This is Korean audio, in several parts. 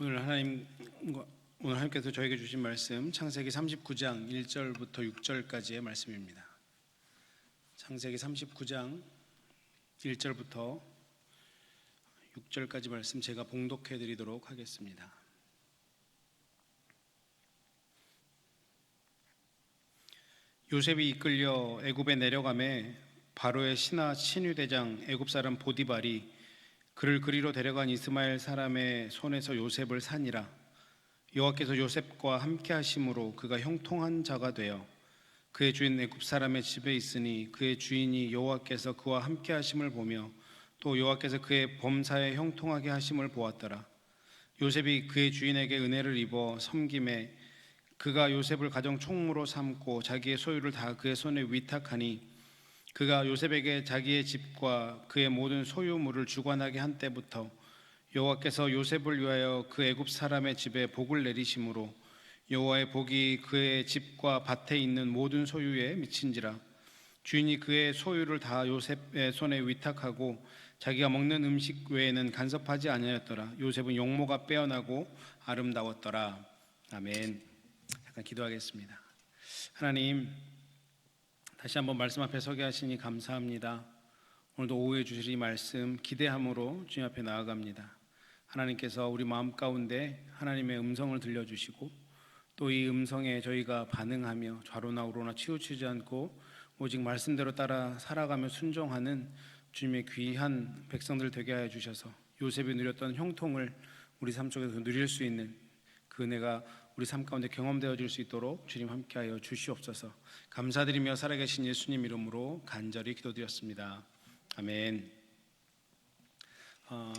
오늘 하나님께서 저에게 주신 말씀 창세기 39장 1절부터 6절까지의 말씀입니다. 창세기 39장 1절부터 6절까지 말씀 제가 봉독해 드리도록 하겠습니다. 요셉이 이끌려 애굽에 내려가매 바로의 신하 친위대장 애굽 사람 보디발이 그를 그리로 데려간 이스마엘 사람의 손에서 요셉을 산이라. 여호와께서 요셉과 함께 하심으로 그가 형통한 자가 되어 그의 주인 애굽 사람의 집에 있으니 그의 주인이 여호와께서 그와 함께 하심을 보며 또 여호와께서 그의 범사에 형통하게 하심을 보았더라. 요셉이 그의 주인에게 은혜를 입어 섬김에 그가 요셉을 가정 총무로 삼고 자기의 소유를 다 그의 손에 위탁하니 그가 요셉에게 자기의 집과 그의 모든 소유물을 주관하게 한 때부터 여호와께서 요셉을 위하여 그 애굽 사람의 집에 복을 내리심으로 여호와의 복이 그의 집과 밭에 있는 모든 소유에 미친지라. 주인이 그의 소유를 다 요셉의 손에 위탁하고 자기가 먹는 음식 외에는 간섭하지 아니하였더라. 요셉은 용모가 빼어나고 아름다웠더라. 아멘. 잠깐 기도하겠습니다. 하나님, 다시 한번 말씀 앞에 서게 하시니 감사합니다. 오늘도 오후에 주실 이 말씀 기대함으로 주님 앞에 나아갑니다. 하나님께서 우리 마음 가운데 하나님의 음성을 들려주시고 또 이 음성에 저희가 반응하며 좌로나 우로나 치우치지 않고 오직 말씀대로 따라 살아가며 순종하는 주님의 귀한 백성들 되게 하여 주셔서 요셉이 누렸던 형통을 우리 삶 속에서 누릴 수 있는 그 은혜가 우리 삶 가운데 경험되어질 수 있도록 주님 함께하여 주시옵소서. 감사드리며 살아계신 예수님 이름으로 간절히 기도드렸습니다. 아멘.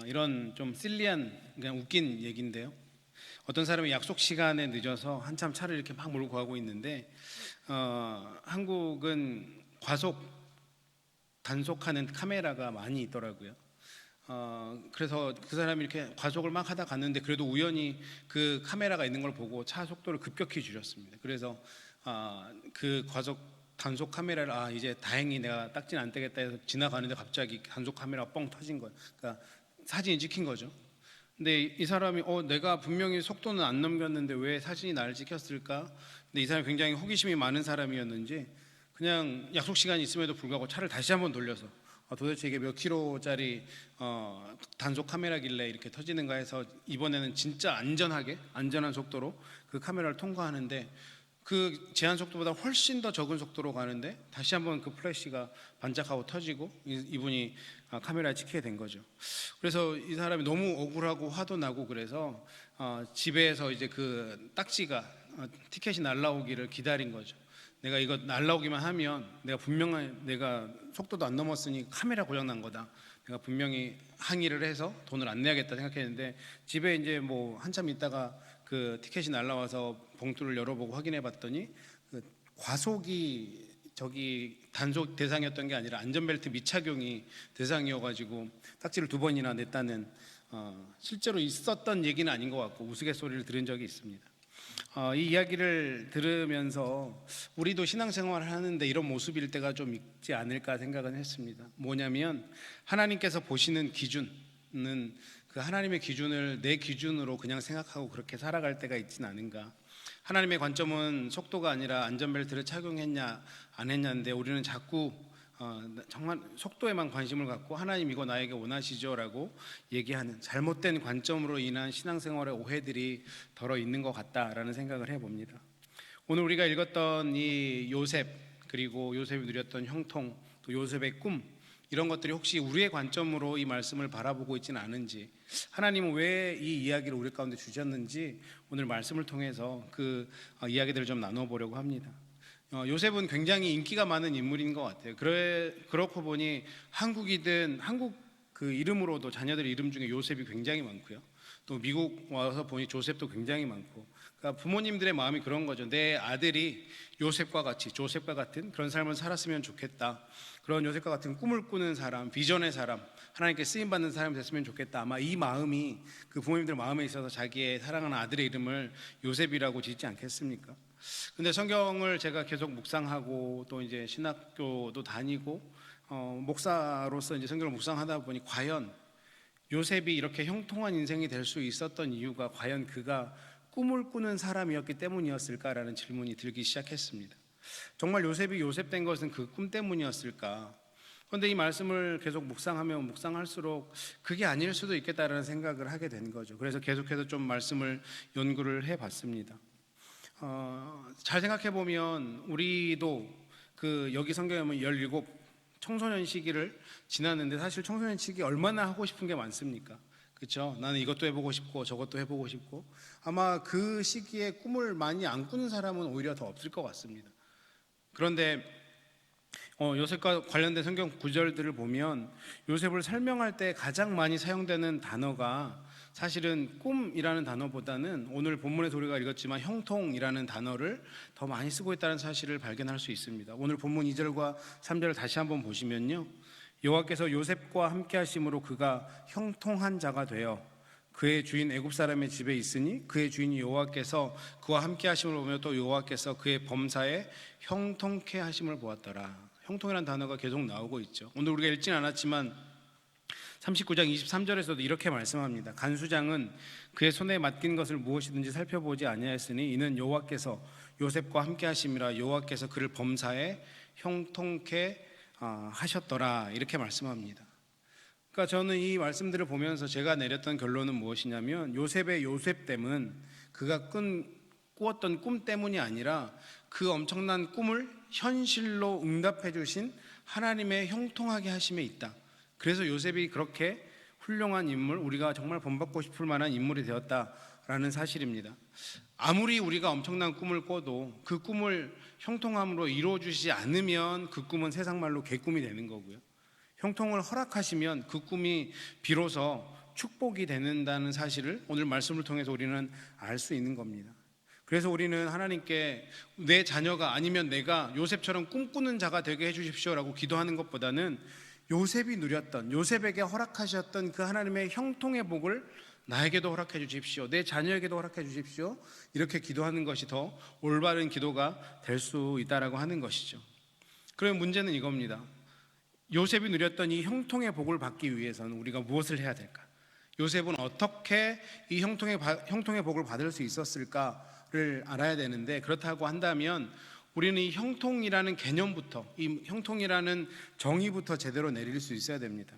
이런 좀 실리한 그냥 웃긴 얘기인데요. 어떤 사람이 약속 시간에 늦어서 한참 차를 이렇게 막 몰고 가고 있는데 한국은 단속하는 카메라가 많이 있더라고요. 그래서 그 사람이 이렇게 과속을 막 하다 갔는데 그래도 우연히 그 카메라가 있는 걸 보고 차 속도를 급격히 줄였습니다. 그래서 그 단속 카메라를 이제 다행히 내가 딱지는 안 떼겠다 해서 지나가는데 갑자기 단속 카메라가 뻥 터진 거예요. 그러니까 사진이 찍힌 거죠. 근데 이 사람이 내가 분명히 속도는 안 넘겼는데 왜 사진이 나를 찍혔을까? 근데 이 사람이 굉장히 호기심이 많은 사람이었는지 그냥 약속 시간이 있음에도 불구하고 차를 다시 한번 돌려서 도대체 이게 몇 킬로짜리 단속 카메라길래 이렇게 터지는가 해서 이번에는 진짜 안전한 속도로 그 카메라를 통과하는데 그 제한 속도보다 훨씬 더 적은 속도로 가는데 다시 한번 그 플래시가 반짝하고 터지고 이분이 카메라에 찍히게 된 거죠. 그래서 이 사람이 너무 억울하고 화도 나고 그래서 집에서 이제 그 딱지가 티켓이 날라오기를 기다린 거죠. 내가 이거 날라오기만 하면 내가 속도도 안 넘었으니 카메라 고장 난 거다. 내가 분명히 항의를 해서 돈을 안 내야겠다 생각했는데 집에 이제 뭐 한참 있다가 그 티켓이 날라와서 봉투를 열어보고 확인해 봤더니 그 과속이 단속 대상이었던 게 아니라 안전벨트 미착용이 대상이어가지고 딱지를 2번이나 냈다는 실제로 있었던 얘기는 아닌 것 같고 우스갯소리를 들은 적이 있습니다. 이 이야기를 들으면서 우리도 신앙생활을 하는데 이런 모습일 때가 좀 있지 않을까 생각은 했습니다. 뭐냐면 하나님께서 보시는 기준은 그 하나님의 기준을 내 기준으로 그냥 생각하고 그렇게 살아갈 때가 있진 않은가. 하나님의 관점은 속도가 아니라 안전벨트를 착용했냐 안 했냐인데 우리는 자꾸 정말 속도에만 관심을 갖고 하나님 이거 나에게 원하시죠? 라고 얘기하는 잘못된 관점으로 인한 신앙생활의 오해들이 덜어 있는 것 같다라는 생각을 해봅니다. 오늘 우리가 읽었던 이 요셉 그리고 요셉이 누렸던 형통 또 요셉의 꿈 이런 것들이 혹시 우리의 관점으로 이 말씀을 바라보고 있지는 않은지 하나님은 왜 이 이야기를 우리 가운데 주셨는지 오늘 말씀을 통해서 그 이야기들을 좀 나눠보려고 합니다. 요셉은 굉장히 인기가 많은 인물인 것 같아요. 그렇고 보니 한국이든 한국 그 이름으로도 자녀들 이름 중에 요셉이 굉장히 많고요. 또 미국 와서 보니 조셉도 굉장히 많고 그러니까 부모님들의 마음이 그런 거죠. 내 아들이 조셉과 같은 그런 삶을 살았으면 좋겠다. 그런 요셉과 같은 꿈을 꾸는 사람, 비전의 사람, 하나님께 쓰임받는 사람이 됐으면 좋겠다. 아마 이 마음이 그 부모님들 마음에 있어서 자기의 사랑하는 아들의 이름을 요셉이라고 짓지 않겠습니까? 근데 성경을 제가 계속 묵상하고 또 이제 신학교도 다니고 목사로서 이제 성경을 묵상하다 보니 과연 요셉이 이렇게 형통한 인생이 될 수 있었던 이유가 과연 그가 꿈을 꾸는 사람이었기 때문이었을까라는 질문이 들기 시작했습니다. 정말 요셉이 요셉된 것은 그 꿈 때문이었을까? 그런데 이 말씀을 계속 묵상하면 묵상할수록 그게 아닐 수도 있겠다라는 생각을 하게 된 거죠. 그래서 계속해서 좀 말씀을 연구를 해봤습니다. 잘 생각해 보면 우리도 여기 성경에 보면 17 청소년 시기를 지났는데 사실 청소년 시기 얼마나 하고 싶은 게 많습니까? 그렇죠? 나는 이것도 해보고 싶고 저것도 해보고 싶고 아마 그 시기에 꿈을 많이 안 꾸는 사람은 오히려 더 없을 것 같습니다. 그런데 요셉과 관련된 성경 구절들을 보면 요셉을 설명할 때 가장 많이 사용되는 단어가 사실은 꿈이라는 단어보다는 오늘 본문에서 우리가 읽었지만 형통이라는 단어를 더 많이 쓰고 있다는 사실을 발견할 수 있습니다. 오늘 본문 2절과 3절을 다시 한번 보시면요, 여호와께서 요셉과 함께 하심으로 그가 형통한 자가 되어 그의 주인 애굽 사람의 집에 있으니 그의 주인 여호와께서 그와 함께 하심을 보며 또 여호와께서 그의 범사에 형통케 하심을 보았더라. 형통이라는 단어가 계속 나오고 있죠. 오늘 우리가 읽진 않았지만 39장 23절에서도 이렇게 말씀합니다. 간수장은 그의 손에 맡긴 것을 무엇이든지 살펴보지 아니하였으니 이는 여호와께서 요셉과 함께 하심이라 여호와께서 그를 범사에 형통케 하셨더라, 이렇게 말씀합니다. 그러니까 저는 이 말씀들을 보면서 제가 내렸던 결론은 무엇이냐면 요셉의 요셉됨은 그가 꾸었던 꿈 때문이 아니라 그 엄청난 꿈을 현실로 응답해 주신 하나님의 형통하게 하심에 있다. 그래서 요셉이 그렇게 훌륭한 인물, 우리가 정말 본받고 싶을 만한 인물이 되었다라는 사실입니다. 아무리 우리가 엄청난 꿈을 꿔도 그 꿈을 형통함으로 이루어 주시지 않으면 그 꿈은 세상 말로 개꿈이 되는 거고요, 형통을 허락하시면 그 꿈이 비로소 축복이 되는다는 사실을 오늘 말씀을 통해서 우리는 알 수 있는 겁니다. 그래서 우리는 하나님께 내 자녀가 아니면 내가 요셉처럼 꿈꾸는 자가 되게 해주십시오라고 기도하는 것보다는 요셉이 누렸던, 요셉에게 허락하셨던 그 하나님의 형통의 복을 나에게도 허락해 주십시오, 내 자녀에게도 허락해 주십시오, 이렇게 기도하는 것이 더 올바른 기도가 될 수 있다라고 하는 것이죠. 그러면 문제는 이겁니다. 요셉이 누렸던 이 형통의 복을 받기 위해서는 우리가 무엇을 해야 될까? 요셉은 어떻게 이 형통의 복을 받을 수 있었을까를 알아야 되는데, 그렇다고 한다면 우리는 이 형통이라는 개념부터, 이 형통이라는 정의부터 제대로 내릴 수 있어야 됩니다.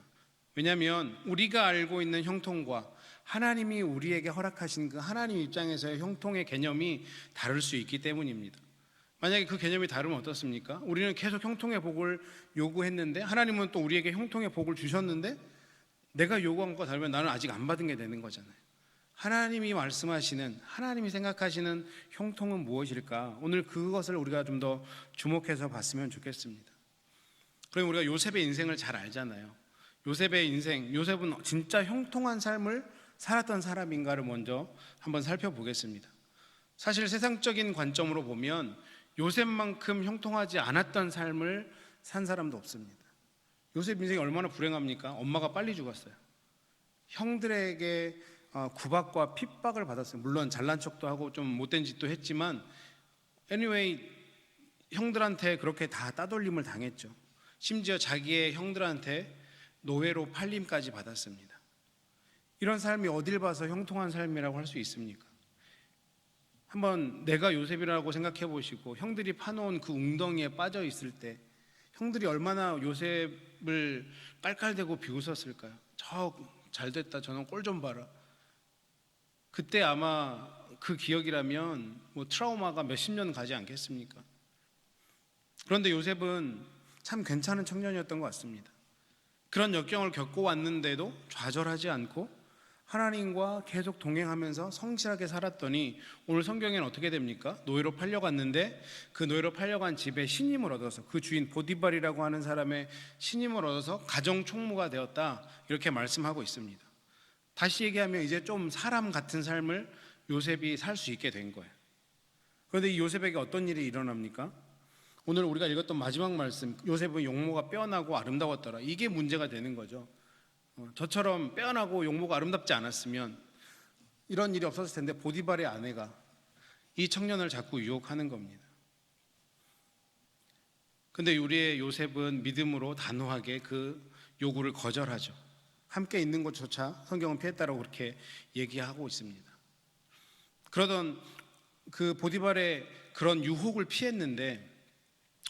왜냐하면 우리가 알고 있는 형통과 하나님이 우리에게 허락하신 그 하나님 입장에서의 형통의 개념이 다를 수 있기 때문입니다. 만약에 그 개념이 다르면 어떻습니까? 우리는 계속 형통의 복을 요구했는데 하나님은 또 우리에게 형통의 복을 주셨는데 내가 요구한 거 다르면 나는 아직 안 받은 게 되는 거잖아요. 하나님이 말씀하시는, 하나님이 생각하시는 형통은 무엇일까? 오늘 그것을 우리가 좀 더 주목해서 봤으면 좋겠습니다. 그럼 우리가 요셉의 인생을 잘 알잖아요. 요셉의 인생, 요셉은 진짜 형통한 삶을 살았던 사람인가를 먼저 한번 살펴보겠습니다. 사실 세상적인 관점으로 보면 요셉만큼 형통하지 않았던 삶을 산 사람도 없습니다. 요셉 인생이 얼마나 불행합니까? 엄마가 빨리 죽었어요. 형들에게 구박과 핍박을 받았어요. 물론 잘난 척도 하고 좀 못된 짓도 했지만 anyway 형들한테 그렇게 다 따돌림을 당했죠. 심지어 자기의 형들한테 노예로 팔림까지 받았습니다. 이런 삶이 어딜 봐서 형통한 삶이라고 할 수 있습니까? 한번 내가 요셉이라고 생각해 보시고 형들이 파놓은 그 웅덩이에 빠져 있을 때 형들이 얼마나 요셉을 깔깔대고 비웃었을까요? 저 잘됐다, 저놈 꼴 좀 봐라. 그때 아마 그 기억이라면 트라우마가 몇십 년 가지 않겠습니까? 그런데 요셉은 참 괜찮은 청년이었던 것 같습니다. 그런 역경을 겪어왔는데도 좌절하지 않고 하나님과 계속 동행하면서 성실하게 살았더니 오늘 성경에는 어떻게 됩니까? 노예로 팔려갔는데 그 노예로 팔려간 집에 신임을 얻어서, 그 주인 보디발이라고 하는 사람의 신임을 얻어서 가정 총무가 되었다, 이렇게 말씀하고 있습니다. 다시 얘기하면 이제 좀 사람 같은 삶을 요셉이 살 수 있게 된 거예요. 그런데 이 요셉에게 어떤 일이 일어납니까? 오늘 우리가 읽었던 마지막 말씀, 요셉은 용모가 빼어나고 아름다웠더라, 이게 문제가 되는 거죠. 저처럼 빼어나고 용모가 아름답지 않았으면 이런 일이 없었을 텐데 보디발의 아내가 이 청년을 자꾸 유혹하는 겁니다. 근데 우리의 요셉은 믿음으로 단호하게 그 요구를 거절하죠. 함께 있는 것조차 성경은 피했다라고 그렇게 얘기하고 있습니다. 그러던 그 보디발의 그런 유혹을 피했는데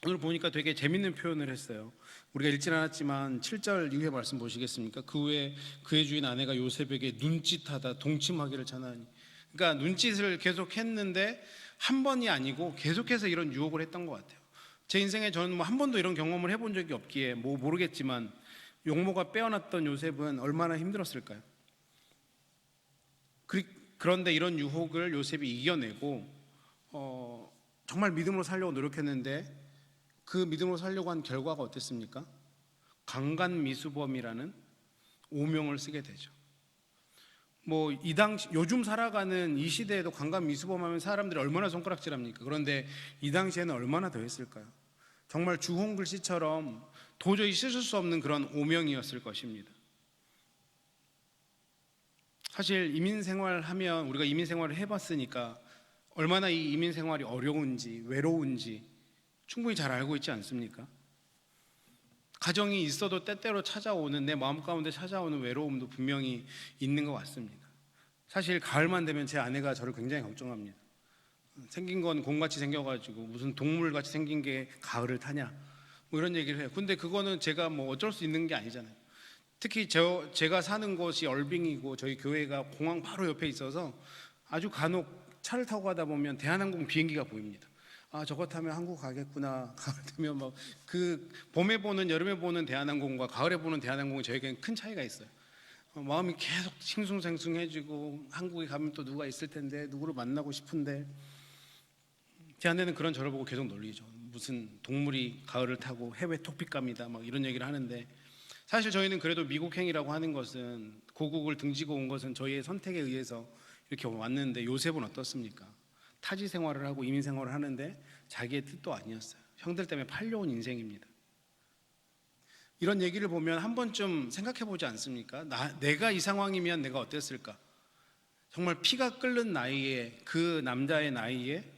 오늘 보니까 되게 재밌는 표현을 했어요. 우리가 읽진 않았지만 7절 이후의 말씀 보시겠습니까? 그 후에 그의 주인 아내가 요셉에게 눈짓하다 동침하기를 전하니. 그러니까 눈짓을 계속 했는데 한 번이 아니고 계속해서 이런 유혹을 했던 것 같아요. 제 인생에 저는 뭐 한 번도 이런 경험을 해본 적이 없기에 뭐 모르겠지만 용모가 빼어났던 요셉은 얼마나 힘들었을까요? 그런데 이런 유혹을 요셉이 이겨내고 정말 믿음으로 살려고 노력했는데 그 믿음으로 살려고 한 결과가 어땠습니까? 강간미수범이라는 오명을 쓰게 되죠. 뭐 이 당시 요즘 살아가는 이 시대에도 강간미수범하면 사람들이 얼마나 손가락질합니까? 그런데 이 당시에는 얼마나 더 했을까요? 정말 주홍글씨처럼 도저히 씻을 수 없는 그런 오명이었을 것입니다. 사실 이민생활하면 우리가 이민생활을 해봤으니까 얼마나 이 이민생활이 어려운지 외로운지 충분히 잘 알고 있지 않습니까? 가정이 있어도 때때로 찾아오는 내 마음 가운데 찾아오는 외로움도 분명히 있는 것 같습니다. 사실 가을만 되면 제 아내가 저를 굉장히 걱정합니다. 생긴 건 곰같이 생겨가지고 무슨 동물같이 생긴 게 가을을 타냐 뭐 이런 얘기를 해요. 근데 그거는 제가 뭐 어쩔 수 있는 게 아니잖아요. 특히 제가 사는 곳이 얼빙이고 저희 교회가 공항 바로 옆에 있어서 아주 간혹 차를 타고 가다 보면 대한항공 비행기가 보입니다. 아, 저거 타면 한국 가겠구나. 가을 되면 막 그 봄에 보는 여름에 보는 대한항공과 가을에 보는 대한항공이 저에게는 큰 차이가 있어요. 마음이 계속 싱숭생숭해지고 한국에 가면 또 누가 있을 텐데 누구를 만나고 싶은데 제 아내는 그런 저를 보고 계속 놀리죠. 무슨 동물이 가을을 타고 해외 토픽감이다 막 이런 얘기를 하는데 사실 저희는 그래도 미국행이라고 하는 것은 고국을 등지고 온 것은 저희의 선택에 의해서 이렇게 왔는데 요셉은 어떻습니까? 타지 생활을 하고 이민 생활을 하는데 자기의 뜻도 아니었어요. 형들 때문에 팔려온 인생입니다. 이런 얘기를 보면 한 번쯤 생각해 보지 않습니까? 내가 이 상황이면 내가 어땠을까? 정말 피가 끓는 나이에 그 남자의 나이에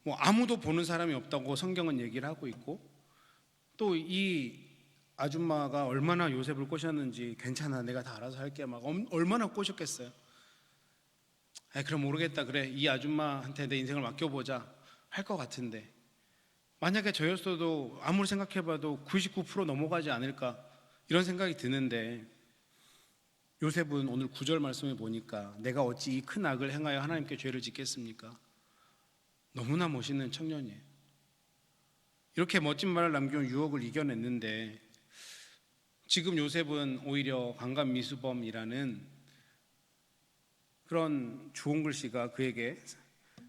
뭐 아무도 보는 사람이 없다고 성경은 얘기를 하고 있고 또 이 아줌마가 얼마나 요셉을 꼬셨는지 괜찮아 내가 다 알아서 할게 막 얼마나 꼬셨겠어요. 그럼 모르겠다 그래 이 아줌마한테 내 인생을 맡겨보자 할 것 같은데 만약에 저였어도 아무리 생각해봐도 99% 넘어가지 않을까 이런 생각이 드는데 요셉은 오늘 9절 말씀을 보니까 내가 어찌 이 큰 악을 행하여 하나님께 죄를 짓겠습니까? 너무나 멋있는 청년이에요. 이렇게 멋진 말을 남기고 유혹을 이겨냈는데 지금 요셉은 오히려 강간미수범이라는 그런 좋은 글씨가 그에게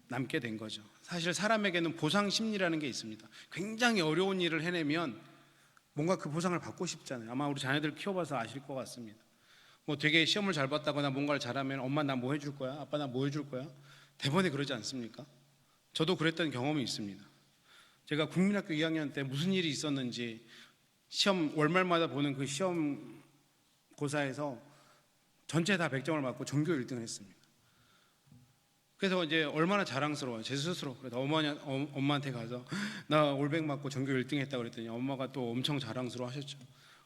남게 된 거죠. 사실 사람에게는 보상 심리라는 게 있습니다. 굉장히 어려운 일을 해내면 뭔가 그 보상을 받고 싶잖아요. 아마 우리 자녀들 키워봐서 아실 것 같습니다. 뭐 되게 시험을 잘 봤다거나 뭔가를 잘하면 엄마 나 뭐 해줄 거야? 아빠 나 뭐 해줄 거야? 대번에 그러지 않습니까? 저도 그랬던 경험이 있습니다. 제가 국민학교 2학년 때 무슨 일이 있었는지 시험 월말마다 보는 그 시험고사에서 전체 다 100점을 맞고 전교 1등을 했습니다. 그래서 이제 얼마나 자랑스러워요 제 스스로. 그래서 엄마한테 가서 나 올백 맞고 전교 1등 했다 그랬더니 엄마가 또 엄청 자랑스러워 하셨죠.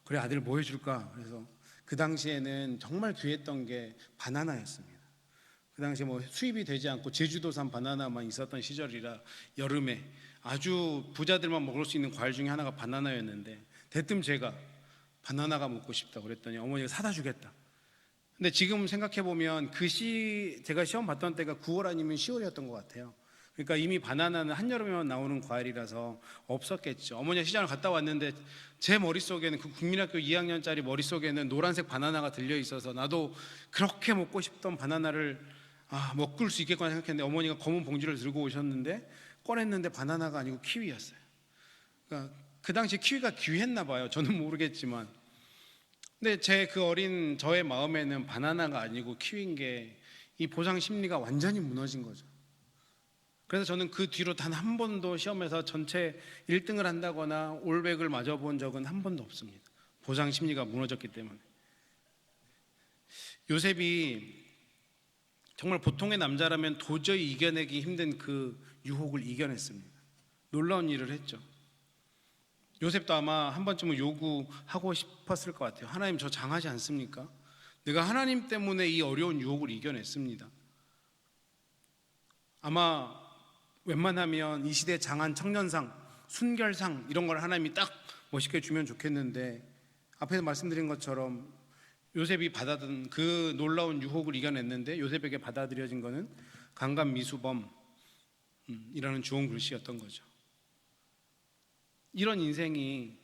그래 아들 뭐 해줄까? 그래서 그 당시에는 정말 귀했던 게 바나나였습니다. 그 당시에 뭐 수입이 되지 않고 제주도산 바나나만 있었던 시절이라 여름에 아주 부자들만 먹을 수 있는 과일 중에 하나가 바나나였는데 대뜸 제가 바나나가 먹고 싶다 그랬더니 어머니가 사다 주겠다. 근데 지금 생각해보면 제가 시험 봤던 때가 9월 아니면 10월이었던 것 같아요. 그러니까 이미 바나나는 한여름에만 나오는 과일이라서 없었겠죠. 어머니가 시장을 갔다 왔는데 제 머릿속에는 그 국민학교 2학년짜리 머릿속에는 노란색 바나나가 들려있어서 나도 그렇게 먹고 싶던 바나나를 먹을 수 있겠구나 생각했는데 어머니가 검은 봉지를 들고 오셨는데 꺼냈는데 바나나가 아니고 키위였어요. 그러니까 그 당시 키위가 귀했나 봐요. 저는 모르겠지만 근데 제 그 어린 저의 마음에는 바나나가 아니고 키위인 게 이 보상 심리가 완전히 무너진 거죠. 그래서 저는 그 뒤로 단 한 번도 시험에서 전체 1등을 한다거나 올백을 맞아본 적은 한 번도 없습니다. 보상 심리가 무너졌기 때문에. 요셉이 정말 보통의 남자라면 도저히 이겨내기 힘든 그 유혹을 이겨냈습니다. 놀라운 일을 했죠. 요셉도 아마 한 번쯤은 요구하고 싶었을 것 같아요. 하나님 저 장하지 않습니까? 내가 하나님 때문에 이 어려운 유혹을 이겨냈습니다. 아마 웬만하면 이 시대 장한 청년상, 순결상 이런 걸 하나님이 딱 멋있게 주면 좋겠는데, 앞에서 말씀드린 것처럼 요셉이 받아든 그 놀라운 유혹을 이겨냈는데 요셉에게 받아들여진 것은 강간미수범 이라는 좋은 글씨였던 거죠. 이런 인생이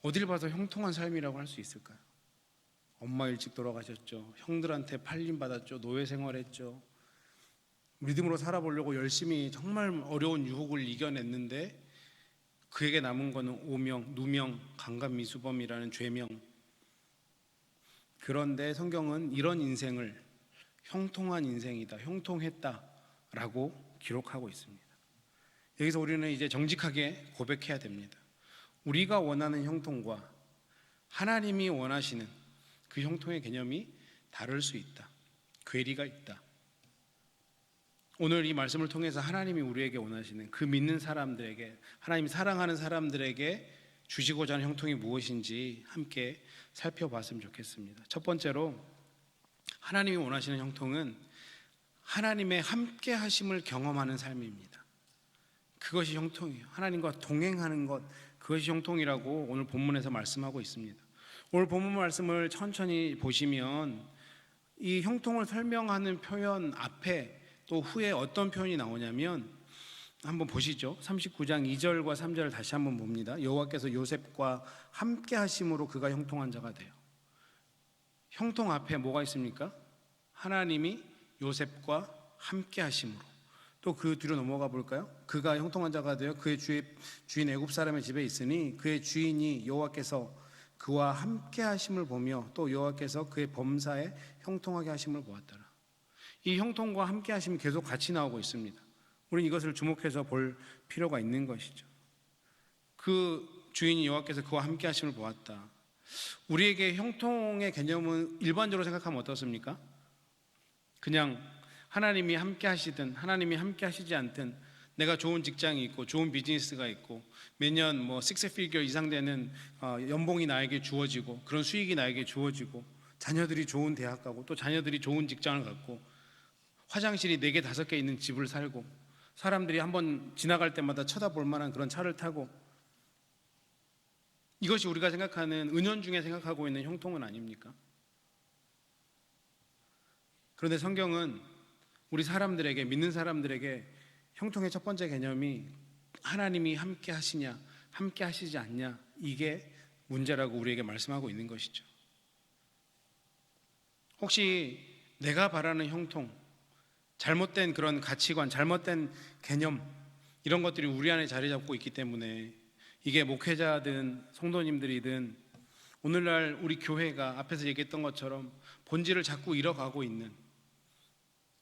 어딜 봐서 형통한 삶이라고 할 수 있을까요? 엄마 일찍 돌아가셨죠. 형들한테 팔림받았죠. 노예 생활했죠. 믿음으로 살아보려고 열심히 정말 어려운 유혹을 이겨냈는데 그에게 남은 것은 오명, 누명, 강간미수범이라는 죄명. 그런데 성경은 이런 인생을 형통한 인생이다, 형통했다라고 기록하고 있습니다. 여기서 우리는 이제 정직하게 고백해야 됩니다. 우리가 원하는 형통과 하나님이 원하시는 그 형통의 개념이 다를 수 있다. 괴리가 있다. 오늘 이 말씀을 통해서 하나님이 우리에게 원하시는 그 믿는 사람들에게, 하나님이 사랑하는 사람들에게 주시고자 하는 형통이 무엇인지 함께 살펴봤으면 좋겠습니다. 첫 번째로 하나님이 원하시는 형통은 하나님의 함께 하심을 경험하는 삶입니다. 그것이 형통이에요. 하나님과 동행하는 것, 그것이 형통이라고 오늘 본문에서 말씀하고 있습니다. 오늘 본문 말씀을 천천히 보시면 이 형통을 설명하는 표현 앞에 또 후에 어떤 표현이 나오냐면, 한번 보시죠. 39장 2절과 3절을 다시 한번 봅니다. 여호와께서 요셉과 함께 하심으로 그가 형통한 자가 돼요. 형통 앞에 뭐가 있습니까? 하나님이 요셉과 함께 하심으로. 또 그 뒤로 넘어가 볼까요? 그가 형통한 자가 되어 그의 주인 애굽 사람의 집에 있으니 그의 주인이 여호와께서 그와 함께 하심을 보며 또 여호와께서 그의 범사에 형통하게 하심을 보았더라. 이 형통과 함께 하심이 계속 같이 나오고 있습니다. 우리는 이것을 주목해서 볼 필요가 있는 것이죠. 그 주인이 여호와께서 그와 함께 하심을 보았다. 우리에게 형통의 개념은 일반적으로 생각하면 어떻습니까? 그냥 하나님이 함께 하시든 하나님이 함께 하시지 않든 내가 좋은 직장이 있고 좋은 비즈니스가 있고 매년 뭐 6피겨 이상 되는 연봉이 나에게 주어지고 그런 수익이 나에게 주어지고 자녀들이 좋은 대학 가고 또 자녀들이 좋은 직장을 갖고 화장실이 4개 5개 있는 집을 살고 사람들이 한번 지나갈 때마다 쳐다볼 만한 그런 차를 타고, 이것이 우리가 생각하는 은연중에 생각하고 있는 형통은 아닙니까? 그런데 성경은 우리 사람들에게, 믿는 사람들에게 형통의 첫 번째 개념이 하나님이 함께 하시냐 함께 하시지 않냐, 이게 문제라고 우리에게 말씀하고 있는 것이죠. 혹시 내가 바라는 형통, 잘못된 그런 가치관, 잘못된 개념, 이런 것들이 우리 안에 자리 잡고 있기 때문에 이게 목회자든 성도님들이든 오늘날 우리 교회가 앞에서 얘기했던 것처럼 본질을 자꾸 잃어가고 있는,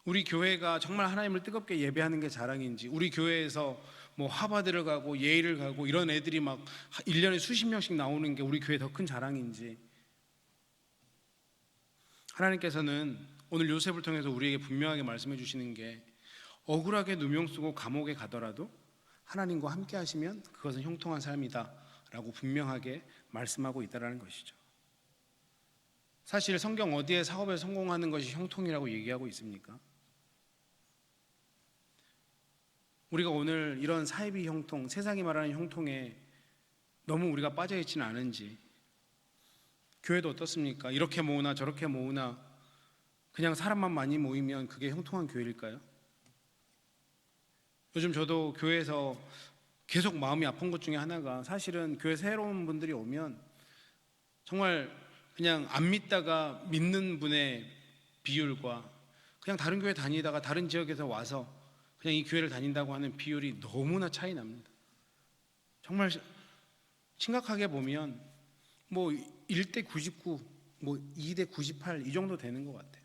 우리 교회가 정말 하나님을 뜨겁게 예배하는 게 자랑인지, 우리 교회에서 뭐 하버드를 가고 예일을 가고 이런 애들이 막 1년에 수십 명씩 나오는 게 우리 교회 더 큰 자랑인지, 하나님께서는 오늘 요셉을 통해서 우리에게 분명하게 말씀해 주시는 게 억울하게 누명 쓰고 감옥에 가더라도 하나님과 함께 하시면 그것은 형통한 삶이다 라고 분명하게 말씀하고 있다는 것이죠. 사실 성경 어디에 사업에 성공하는 것이 형통이라고 얘기하고 있습니까? 우리가 오늘 이런 사이비 형통, 세상이 말하는 형통에 너무 우리가 빠져있지는 않은지, 교회도 어떻습니까? 이렇게 모으나 저렇게 모으나 그냥 사람만 많이 모이면 그게 형통한 교회일까요? 요즘 저도 교회에서 계속 마음이 아픈 것 중에 하나가, 사실은 교회 새로운 분들이 오면 정말 그냥 안 믿다가 믿는 분의 비율과 그냥 다른 교회 다니다가 다른 지역에서 와서 그냥 이 교회를 다닌다고 하는 비율이 너무나 차이 납니다. 정말 심각하게 보면 뭐 1대 99, 뭐 2대 98 이 정도 되는 것 같아요.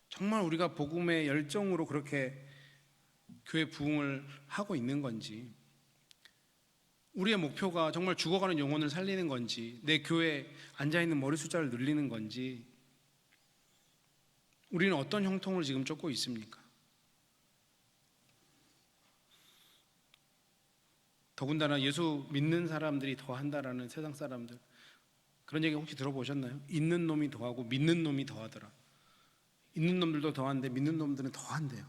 정말 우리가 복음의 열정으로 그렇게 교회 부흥을 하고 있는 건지, 우리의 목표가 정말 죽어가는 영혼을 살리는 건지, 내 교회에 앉아있는 머리 숫자를 늘리는 건지, 우리는 어떤 형통을 지금 쫓고 있습니까? 더군다나 예수 믿는 사람들이 더 한다라는 세상 사람들, 그런 얘기 혹시 들어보셨나요? 있는 놈이 더하고 믿는 놈이 더하더라. 있는 놈들도 더한데 믿는 놈들은 더한대요.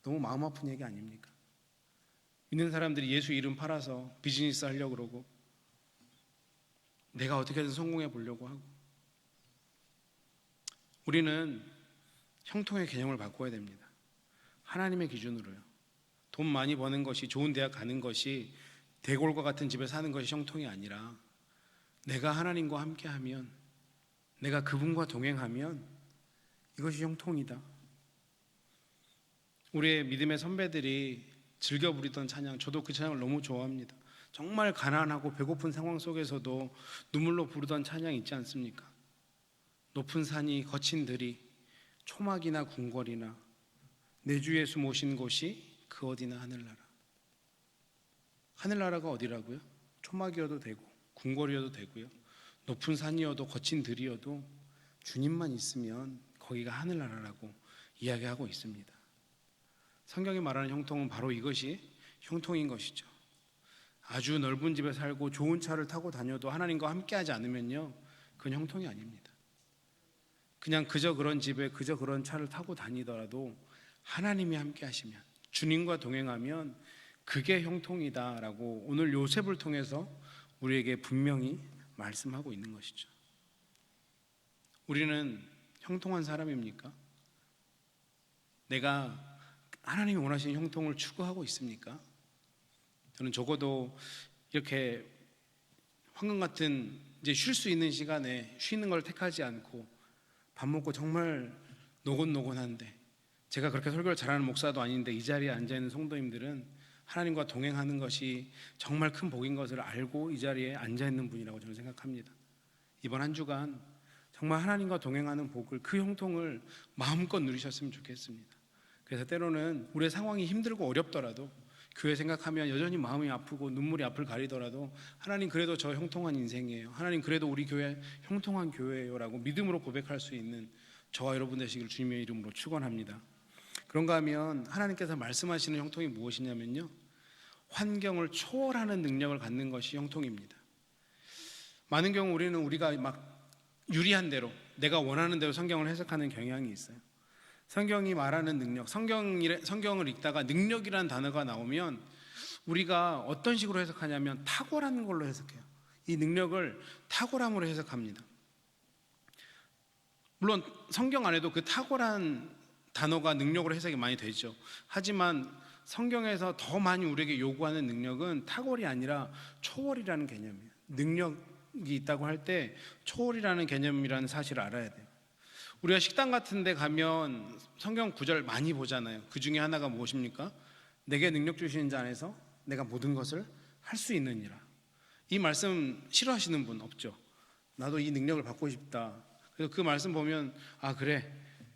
너무 마음 아픈 얘기 아닙니까? 믿는 사람들이 예수 이름 팔아서 비즈니스 하려고 그러고, 내가 어떻게든 성공해 보려고 하고. 우리는 형통의 개념을 바꿔야 됩니다. 하나님의 기준으로요. 돈 많이 버는 것이, 좋은 대학 가는 것이, 대골과 같은 집에 사는 것이 형통이 아니라, 내가 하나님과 함께하면, 내가 그분과 동행하면 이것이 형통이다. 우리의 믿음의 선배들이 즐겨 부르던 찬양, 저도 그 찬양을 너무 좋아합니다. 정말 가난하고 배고픈 상황 속에서도 눈물로 부르던 찬양 있지 않습니까? 높은 산이 거친 들이, 초막이나 궁궐이나 내 주 예수 모신 곳이 그 어디나 하늘나라. 하늘나라가 어디라고요? 초막이어도 되고 궁궐이어도 되고요, 높은 산이어도 거친 들이어도 주님만 있으면 거기가 하늘나라라고 이야기하고 있습니다. 성경이 말하는 형통은 바로 이것이 형통인 것이죠. 아주 넓은 집에 살고 좋은 차를 타고 다녀도 하나님과 함께하지 않으면요, 그건 형통이 아닙니다. 그냥 그저 그런 집에 그저 그런 차를 타고 다니더라도 하나님이 함께 하시면, 주님과 동행하면 그게 형통이다라고 오늘 요셉을 통해서 우리에게 분명히 말씀하고 있는 것이죠. 우리는 형통한 사람입니까? 내가 하나님이 원하시는 형통을 추구하고 있습니까? 저는 적어도 이렇게 황금 같은 이제 쉴 수 있는 시간에 쉬는 걸 택하지 않고 밥 먹고 정말 노곤노곤한데, 제가 그렇게 설교를 잘하는 목사도 아닌데 이 자리에 앉아있는 성도님들은 하나님과 동행하는 것이 정말 큰 복인 것을 알고 이 자리에 앉아있는 분이라고 저는 생각합니다. 이번 한 주간 정말 하나님과 동행하는 복을, 그 형통을 마음껏 누리셨으면 좋겠습니다. 그래서 때로는 우리의 상황이 힘들고 어렵더라도, 교회 생각하면 여전히 마음이 아프고 눈물이 앞을 가리더라도, 하나님 그래도 저 형통한 인생이에요, 하나님 그래도 우리 교회 형통한 교회예요 라고 믿음으로 고백할 수 있는 저와 여러분 되시기를 주님의 이름으로 축원합니다. 그런가 하면 하나님께서 말씀하시는 형통이 무엇이냐면요, 환경을 초월하는 능력을 갖는 것이 형통입니다. 많은 경우 우리가 막 유리한 대로, 내가 원하는 대로 성경을 해석하는 경향이 있어요. 성경이 말하는 능력, 성경을 읽다가 능력이라는 단어가 나오면 우리가 어떤 식으로 해석하냐면 탁월한 걸로 해석해요. 이 능력을 탁월함으로 해석합니다. 물론 성경 안에도 그 탁월한 단어가 능력으로 해석이 많이 되죠. 하지만 성경에서 더 많이 우리에게 요구하는 능력은 탁월이 아니라 초월이라는 개념이에요. 능력이 있다고 할 때 초월이라는 개념이라는 사실을 알아야 돼요. 우리가 식당 같은 데 가면 성경 구절 많이 보잖아요. 그 중에 하나가 무엇입니까? 내게 능력 주시는 자 안에서 내가 모든 것을 할 수 있느니라. 이 말씀 싫어하시는 분 없죠? 나도 이 능력을 받고 싶다. 그래서 그 말씀 보면, 아 그래,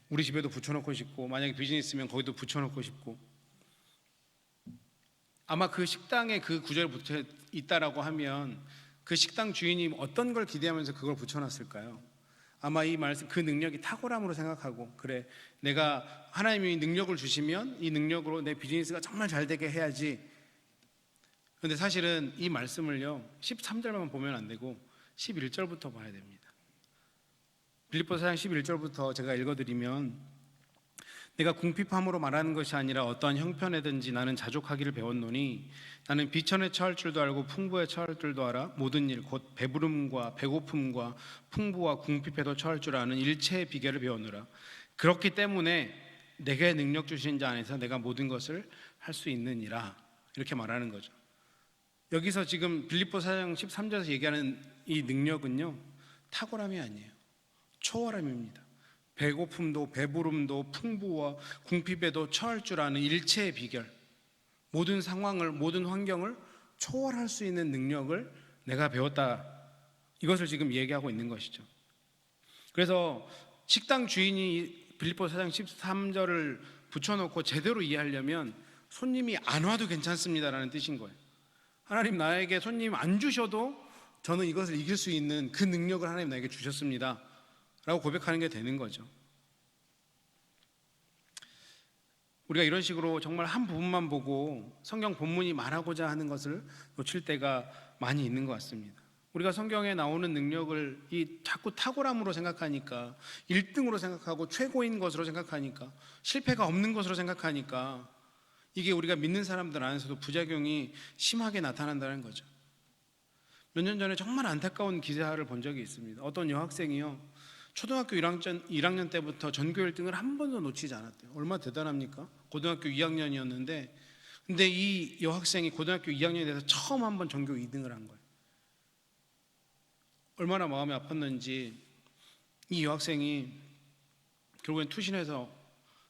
우리 집에도 붙여놓고 싶고, 만약에 비즈니스면 거기도 붙여놓고 싶고. 아마 그 식당에 그 구절이 붙어 있다라고 하면 그 식당 주인이 어떤 걸 기대하면서 그걸 붙여놨을까요? 아마 이 말씀, 그 능력이 탁월함으로 생각하고, 그래 내가 하나님이 능력을 주시면 이 능력으로 내 비즈니스가 정말 잘 되게 해야지. 그런데 사실은 이 말씀을요 13절만 보면 안 되고 11절부터 봐야 됩니다. 빌립보서 4장 11절부터 제가 읽어드리면, 내가 궁핍함으로 말하는 것이 아니라 어떠한 형편에든지 나는 자족하기를 배웠노니, 나는 비천에 처할 줄도 알고 풍부에 처할 줄도 알아 모든 일 곧 배부름과 배고픔과 풍부와 궁핍에도 처할 줄 아는 일체의 비결을 배웠노라. 그렇기 때문에 내게 능력 주신 자 안에서 내가 모든 것을 할 수 있느니라. 이렇게 말하는 거죠. 여기서 지금 빌립보서 4장 13절에서 얘기하는 이 능력은요 탁월함이 아니에요, 초월함입니다. 배고픔도 배부름도 풍부와 궁핍에도 처할 줄 아는 일체의 비결, 모든 상황을, 모든 환경을 초월할 수 있는 능력을 내가 배웠다, 이것을 지금 얘기하고 있는 것이죠. 그래서 식당 주인이 빌립보서 4장 13절을 붙여놓고 제대로 이해하려면 손님이 안 와도 괜찮습니다라는 뜻인 거예요. 하나님 나에게 손님 안 주셔도 저는 이것을 이길 수 있는 그 능력을 하나님 나에게 주셨습니다 라고 고백하는 게 되는 거죠. 우리가 이런 식으로 정말 한 부분만 보고 성경 본문이 말하고자 하는 것을 놓칠 때가 많이 있는 것 같습니다. 우리가 성경에 나오는 능력을 이 자꾸 탁월함으로 생각하니까, 1등으로 생각하고 최고인 것으로 생각하니까, 실패가 없는 것으로 생각하니까 이게 우리가 믿는 사람들 안에서도 부작용이 심하게 나타난다는 거죠. 몇 년 전에 정말 안타까운 기사를 본 적이 있습니다. 어떤 여학생이요, 초등학교 1학년 때부터 전교 1등을 한 번도 놓치지 않았대요. 얼마나 대단합니까? 고등학교 2학년이었는데, 근데 이 여학생이 고등학교 2학년에 대해서 처음 한 번 전교 2등을 한 거예요. 얼마나 마음이 아팠는지 이 여학생이 결국엔 투신해서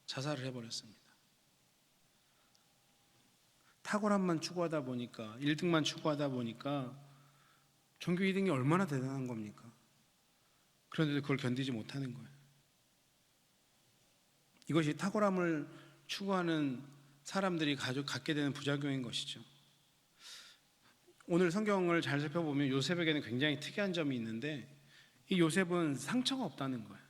자살을 해버렸습니다. 탁월함만 추구하다 보니까, 1등만 추구하다 보니까 전교 2등이 얼마나 대단한 겁니까? 그런데도 그걸 견디지 못하는 거예요. 이것이 탁월함을 추구하는 사람들이 갖게 되는 부작용인 것이죠. 오늘 성경을 잘 살펴보면 요셉에게는 굉장히 특이한 점이 있는데, 이 요셉은 상처가 없다는 거예요.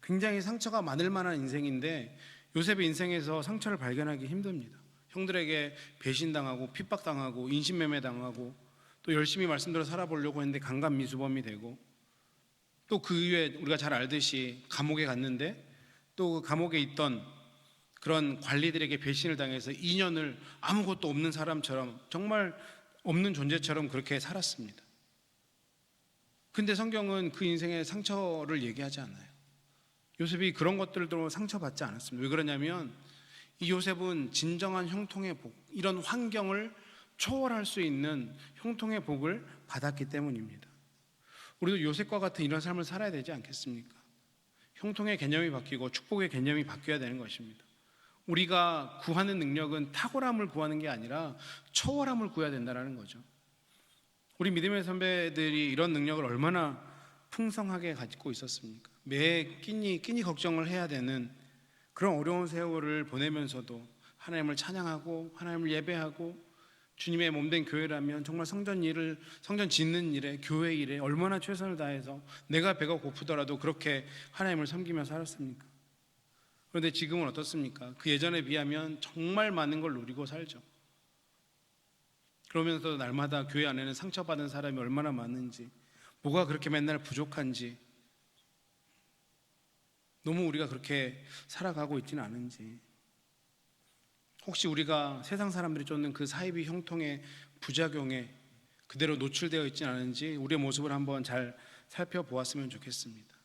굉장히 상처가 많을 만한 인생인데 요셉의 인생에서 상처를 발견하기 힘듭니다. 형들에게 배신당하고 핍박당하고 인신매매당하고, 또 열심히 말씀대로 살아보려고 했는데 강간미수범이 되고, 또 그 이후에 우리가 잘 알듯이 감옥에 갔는데 또 그 감옥에 있던 그런 관리들에게 배신을 당해서 2년을 아무것도 없는 사람처럼, 정말 없는 존재처럼 그렇게 살았습니다. 근데 성경은 그 인생의 상처를 얘기하지 않아요. 요셉이 그런 것들도 상처받지 않았습니다. 왜 그러냐면 이 요셉은 진정한 형통의 복, 이런 환경을 초월할 수 있는 형통의 복을 받았기 때문입니다. 우리도 요셉과 같은 이런 삶을 살아야 되지 않겠습니까? 형통의 개념이 바뀌고 축복의 개념이 바뀌어야 되는 것입니다. 우리가 구하는 능력은 탁월함을 구하는 게 아니라 초월함을 구해야 된다는 거죠. 우리 믿음의 선배들이 이런 능력을 얼마나 풍성하게 가지고 있었습니까? 매 끼니 걱정을 해야 되는 그런 어려운 세월을 보내면서도 하나님을 찬양하고 하나님을 예배하고, 주님의 몸된 교회라면 정말 성전 짓는 일에, 교회 일에 얼마나 최선을 다해서 내가 배가 고프더라도 그렇게 하나님을 섬기며 살았습니까? 그런데 지금은 어떻습니까? 그 예전에 비하면 정말 많은 걸 누리고 살죠. 그러면서도 날마다 교회 안에는 상처받은 사람이 얼마나 많은지, 뭐가 그렇게 맨날 부족한지, 너무 우리가 그렇게 살아가고 있지는 않은지, 혹시 우리가 세상 사람들이 쫓는 그 사이비 형통의 부작용에 그대로 노출되어 있지는 않은지 우리의 모습을 한번 잘 살펴보았으면 좋겠습니다.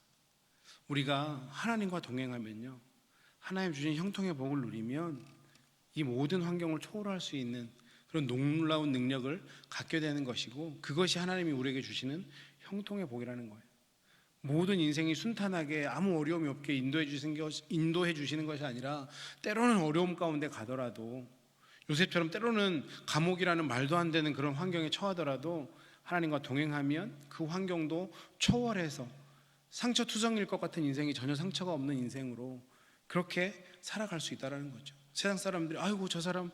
우리가 하나님과 동행하면요, 하나님 주신 형통의 복을 누리면 이 모든 환경을 초월할 수 있는 그런 놀라운 능력을 갖게 되는 것이고, 그것이 하나님이 우리에게 주시는 형통의 복이라는 거예요. 모든 인생이 순탄하게 아무 어려움이 없게 인도해 주시는 것이 아니라, 때로는 어려움 가운데 가더라도, 요셉처럼 때로는 감옥이라는 말도 안 되는 그런 환경에 처하더라도 하나님과 동행하면 그 환경도 초월해서 상처투성일 것 같은 인생이 전혀 상처가 없는 인생으로 그렇게 살아갈 수 있다는 거죠. 세상 사람들이 아이고 저 사람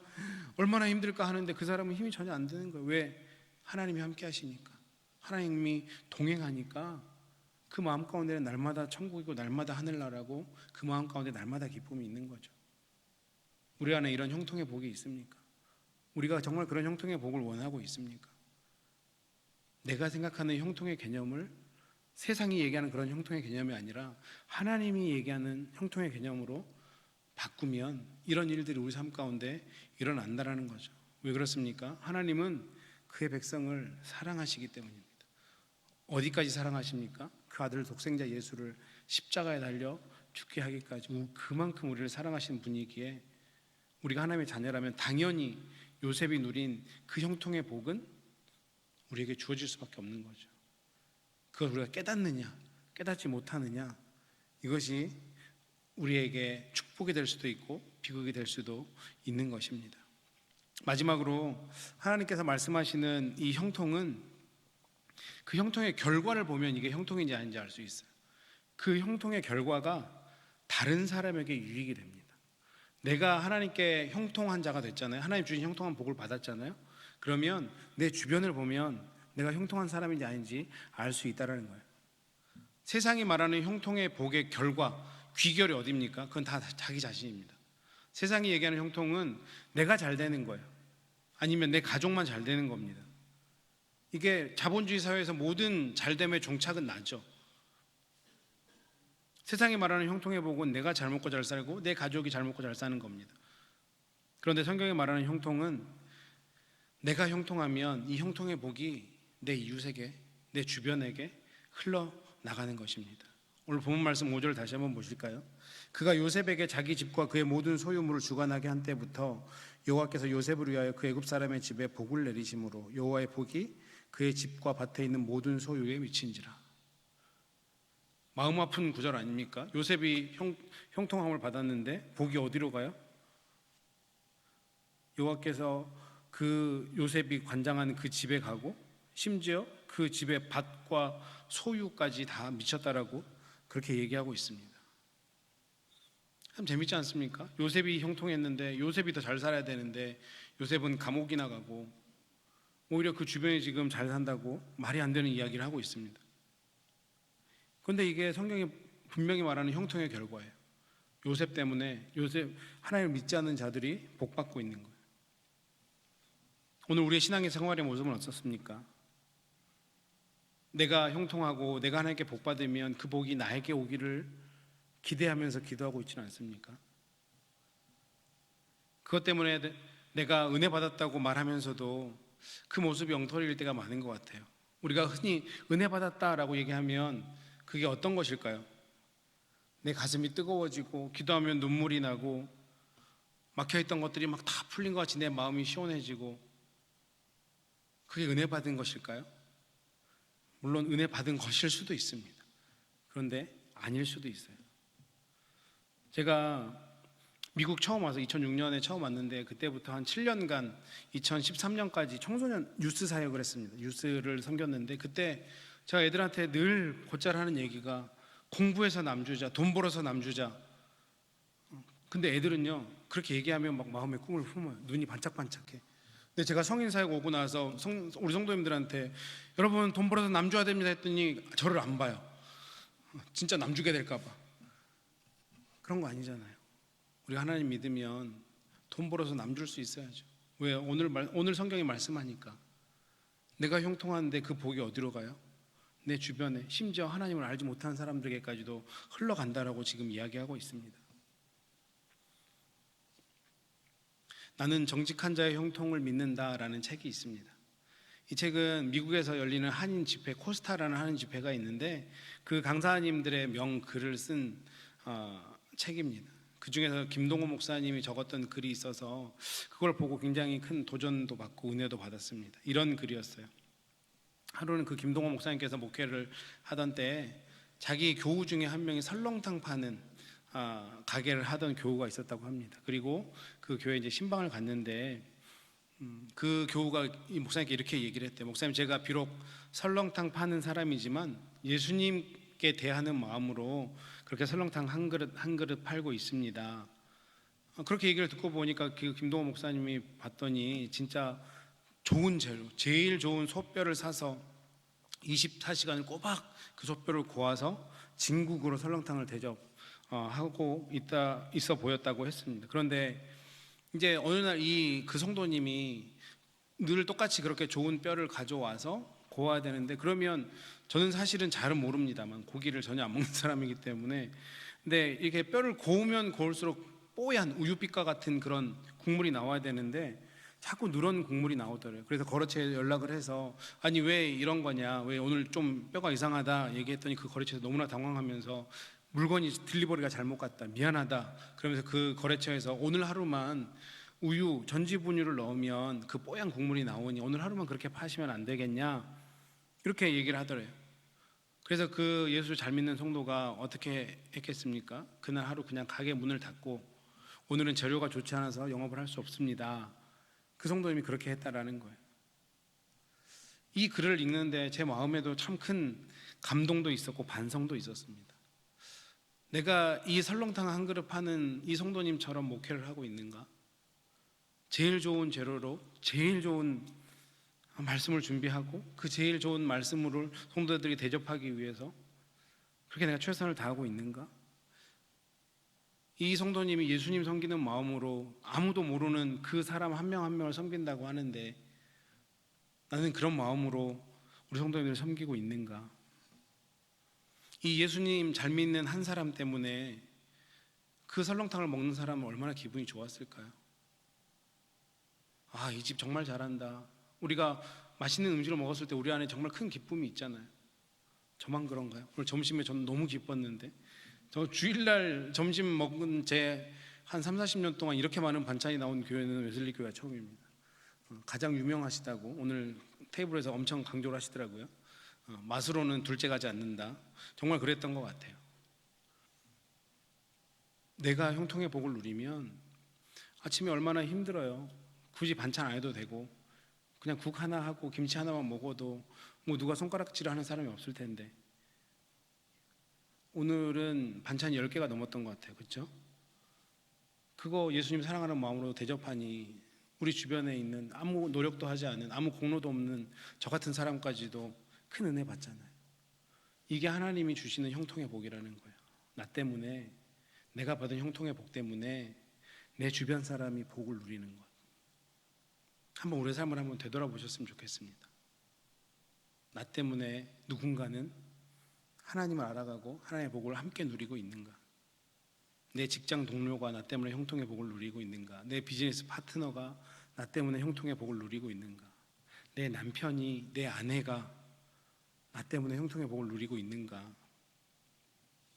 얼마나 힘들까 하는데 그 사람은 힘이 전혀 안 드는 거예요. 왜? 하나님이 함께 하시니까, 하나님이 동행하니까 그 마음 가운데는 날마다 천국이고 날마다 하늘나라고, 그 마음 가운데 날마다 기쁨이 있는 거죠. 우리 안에 이런 형통의 복이 있습니까? 우리가 정말 그런 형통의 복을 원하고 있습니까? 내가 생각하는 형통의 개념을 세상이 얘기하는 그런 형통의 개념이 아니라 하나님이 얘기하는 형통의 개념으로 바꾸면 이런 일들이 우리 삶 가운데 일어난다는 거죠. 왜 그렇습니까? 하나님은 그의 백성을 사랑하시기 때문입니다. 어디까지 사랑하십니까? 그 아들 독생자 예수를 십자가에 달려 죽게 하기까지 그만큼 우리를 사랑하시는 분이기에, 우리가 하나님의 자녀라면 당연히 요셉이 누린 그 형통의 복은 우리에게 주어질 수밖에 없는 거죠. 그걸 우리가 깨닫느냐 깨닫지 못하느냐, 이것이 우리에게 축복이 될 수도 있고 비극이 될 수도 있는 것입니다. 마지막으로 하나님께서 말씀하시는 이 형통은, 그 형통의 결과를 보면 이게 형통인지 아닌지 알 수 있어요. 그 형통의 결과가 다른 사람에게 유익이 됩니다. 내가 하나님께 형통한 자가 됐잖아요. 하나님 주신 형통한 복을 받았잖아요. 그러면 내 주변을 보면 내가 형통한 사람인지 아닌지 알 수 있다는 거예요. 세상이 말하는 형통의 복의 결과, 귀결이 어디입니까? 그건 다 자기 자신입니다. 세상이 얘기하는 형통은 내가 잘 되는 거예요. 아니면 내 가족만 잘 되는 겁니다. 이게 자본주의 사회에서 모든 잘됨의 종착은 나죠. 세상이 말하는 형통의 복은 내가 잘 먹고 잘 살고 내 가족이 잘 먹고 잘 사는 겁니다. 그런데 성경이 말하는 형통은 내가 형통하면 이 형통의 복이 내 이웃에게, 내 주변에게 흘러나가는 것입니다. 오늘 본문 말씀 5절 다시 한번 보실까요? 그가 요셉에게 자기 집과 그의 모든 소유물을 주관하게 한 때부터 여호와께서 요셉을 위하여 그 애굽 사람의 집에 복을 내리심으로 여호와의 복이 그의 집과 밭에 있는 모든 소유에 미친지라. 마음 아픈 구절 아닙니까? 요셉이 형통함을 받았는데 복이 어디로 가요? 여호와께서 그 요셉이 관장한 그 집에 가고 심지어 그 집의 밭과 소유까지 다 미쳤다라고 그렇게 얘기하고 있습니다. 참 재밌지 않습니까? 요셉이 형통했는데 요셉이 더 잘 살아야 되는데 요셉은 감옥이나 가고 오히려 그 주변이 지금 잘 산다고 말이 안 되는 이야기를 하고 있습니다. 그런데 이게 성경이 분명히 말하는 형통의 결과예요. 요셉 때문에 하나님을 믿지 않는 자들이 복받고 있는 거예요. 오늘 우리의 신앙의 생활의 모습은 어떻습니까? 내가 형통하고 내가 하나님께 복받으면 그 복이 나에게 오기를 기대하면서 기도하고 있지는 않습니까? 그것 때문에 내가 은혜 받았다고 말하면서도 그 모습이 엉터리일 때가 많은 것 같아요. 우리가 흔히 은혜 받았다라고 얘기하면 그게 어떤 것일까요? 내 가슴이 뜨거워지고 기도하면 눈물이 나고 막혀있던 것들이 막 다 풀린 것 같이 내 마음이 시원해지고 그게 은혜 받은 것일까요? 물론 은혜 받은 것일 수도 있습니다. 그런데 아닐 수도 있어요. 제가 미국 처음 와서 2006년에 처음 왔는데 그때부터 한 7년간 2013년까지 청소년 유스 사역을 했습니다. 유스를 섬겼는데 그때 제가 애들한테 늘 곧잘 하는 얘기가 공부해서 남주자, 돈 벌어서 남주자. 근데 애들은요 그렇게 얘기하면 막 마음에 꿈을 품어요. 눈이 반짝반짝해. 근데 제가 성인 사역 오고 나서 우리 성도님들한테 여러분 돈 벌어서 남줘야 됩니다 했더니 저를 안 봐요. 진짜 남주게 될까 봐. 그런 거 아니잖아요. 우리가 하나님 믿으면 돈 벌어서 남줄 수 있어야죠. 왜? 오늘 성경이 말씀하니까 내가 형통한데 그 복이 어디로 가요? 내 주변에 심지어 하나님을 알지 못하는 사람들에게까지도 흘러간다라고 지금 이야기하고 있습니다. 나는 정직한 자의 형통을 믿는다라는 책이 있습니다. 이 책은 미국에서 열리는 한인 집회, 코스타라는 한인 집회가 있는데 그 강사님들의 명글을 쓴 책입니다. 그 중에서 김동호 목사님이 적었던 글이 있어서 그걸 보고 굉장히 큰 도전도 받고 은혜도 받았습니다. 이런 글이었어요. 하루는 그 김동호 목사님께서 목회를 하던 때에 자기 교우 중에 한 명이 설렁탕 파는 가게를 하던 교우가 있었다고 합니다. 그리고 그 교회에 이제 신방을 갔는데 그 교우가 이 목사님께 이렇게 얘기를 했대요. 목사님, 제가 비록 설렁탕 파는 사람이지만 예수님께 대하는 마음으로 그렇게 설렁탕 한 그릇 팔고 있습니다. 그렇게 얘기를 듣고 보니까 그 김동호 목사님이 봤더니 진짜 좋은 재료, 제일 좋은 솥뼈를 사서 24시간을 꼬박 그 솥뼈를 고아서 진국으로 설렁탕을 대접하고 있어 보였다고 했습니다. 그런데 이제 어느 날 그 성도님이 늘 똑같이 그렇게 좋은 뼈를 가져와서 고아야 되는데, 그러면 저는 사실은 잘은 모릅니다만 고기를 전혀 안 먹는 사람이기 때문에, 근데 이렇게 뼈를 고우면 고울수록 뽀얀 우유빛과 같은 그런 국물이 나와야 되는데 자꾸 누런 국물이 나오더래요. 그래서 거래처에 연락을 해서 아니 왜 이런 거냐, 왜 오늘 좀 뼈가 이상하다 얘기했더니 그 거래처에서 너무나 당황하면서 물건이 딜리버리가 잘못 갔다, 미안하다 그러면서 그 거래처에서 오늘 하루만 우유, 전지분유를 넣으면 그 뽀얀 국물이 나오니 오늘 하루만 그렇게 파시면 안 되겠냐 이렇게 얘기를 하더래요. 그래서 그 예수를 잘 믿는 성도가 어떻게 했겠습니까? 그날 하루 그냥 가게 문을 닫고 오늘은 재료가 좋지 않아서 영업을 할 수 없습니다. 그 성도님이 그렇게 했다라는 거예요. 이 글을 읽는데 제 마음에도 참 큰 감동도 있었고 반성도 있었습니다. 내가 이 설렁탕 한 그릇 파는 이 성도님처럼 목회를 하고 있는가? 제일 좋은 재료로 제일 좋은 말씀을 준비하고 그 제일 좋은 말씀으로 성도들이 대접하기 위해서 그렇게 내가 최선을 다하고 있는가? 이 성도님이 예수님 섬기는 마음으로 아무도 모르는 그 사람 한 명 한 명을 섬긴다고 하는데 나는 그런 마음으로 우리 성도님들을 섬기고 있는가? 이 예수님 잘 믿는 한 사람 때문에 그 설렁탕을 먹는 사람은 얼마나 기분이 좋았을까요? 아, 이 집 정말 잘한다. 우리가 맛있는 음식을 먹었을 때 우리 안에 정말 큰 기쁨이 있잖아요. 저만 그런가요? 오늘 점심에 저는 너무 기뻤는데, 저 주일날 점심 먹은 제 한 3, 40년 동안 이렇게 많은 반찬이 나온 교회는 웨슬리 교회가 처음입니다. 가장 유명하시다고 오늘 테이블에서 엄청 강조를 하시더라고요. 맛으로는 둘째 가지 않는다. 정말 그랬던 것 같아요. 내가 형통의 복을 누리면 아침에 얼마나 힘들어요. 굳이 반찬 안 해도 되고 그냥 국 하나 하고 김치 하나만 먹어도 뭐 누가 손가락질을 하는 사람이 없을 텐데, 오늘은 반찬이 10개가 넘었던 것 같아요. 그렇죠? 그거 예수님 사랑하는 마음으로 대접하니 우리 주변에 있는 아무 노력도 하지 않은, 아무 공로도 없는 저 같은 사람까지도 큰 은혜 받잖아요. 이게 하나님이 주시는 형통의 복이라는 거예요. 나 때문에, 내가 받은 형통의 복 때문에 내 주변 사람이 복을 누리는 것. 한번 우리 삶을 한번 되돌아보셨으면 좋겠습니다. 나 때문에 누군가는 하나님을 알아가고 하나님의 복을 함께 누리고 있는가? 내 직장 동료가 나 때문에 형통의 복을 누리고 있는가? 내 비즈니스 파트너가 나 때문에 형통의 복을 누리고 있는가? 내 남편이, 내 아내가 나 때문에 형통의 복을 누리고 있는가?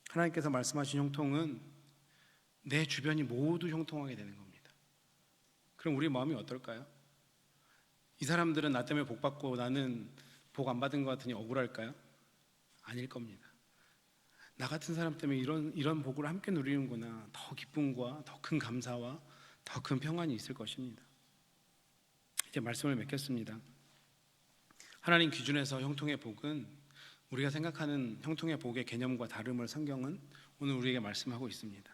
하나님께서 말씀하신 형통은 내 주변이 모두 형통하게 되는 겁니다. 그럼 우리 마음이 어떨까요? 이 사람들은 나 때문에 복 받고 나는 복 안 받은 것 같으니 억울할까요? 아닐 겁니다. 나 같은 사람 때문에 이런 복을 함께 누리는구나. 더 기쁨과 더 큰 감사와 더 큰 평안이 있을 것입니다. 이제 말씀을 맺겠습니다. 하나님 기준에서 형통의 복은 우리가 생각하는 형통의 복의 개념과 다름을 성경은 오늘 우리에게 말씀하고 있습니다.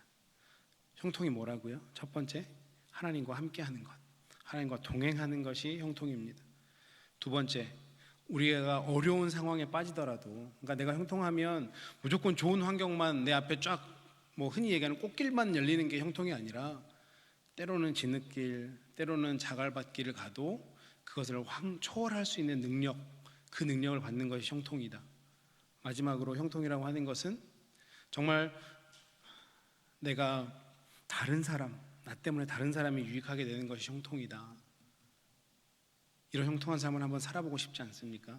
형통이 뭐라고요? 첫 번째, 하나님과 함께하는 것, 하나님과 동행하는 것이 형통입니다. 두 번째, 우리가 어려운 상황에 빠지더라도, 그러니까 내가 형통하면 무조건 좋은 환경만 내 앞에 쫙, 뭐 흔히 얘기하는 꽃길만 열리는 게 형통이 아니라 때로는 진흙길, 때로는 자갈밭길을 가도 그것을 초월할 수 있는 능력, 그 능력을 받는 것이 형통이다. 마지막으로 형통이라고 하는 것은 정말 내가 다른 사람, 나 때문에 다른 사람이 유익하게 되는 것이 형통이다. 이런 형통한 삶을 한번 살아보고 싶지 않습니까?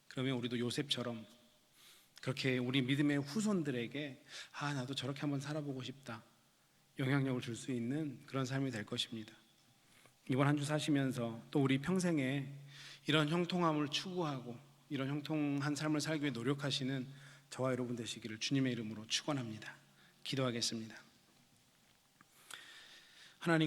그러면 우리도 요셉처럼 그렇게 우리 믿음의 후손들에게 나도 저렇게 한번 살아보고 싶다, 영향력을 줄 수 있는 그런 삶이 될 것입니다. 이번 한 주 사시면서 또 우리 평생에 이런 형통함을 추구하고 이런 형통한 삶을 살기 위해 노력하시는 저와 여러분 되시기를 주님의 이름으로 축원합니다. 기도하겠습니다. 하나님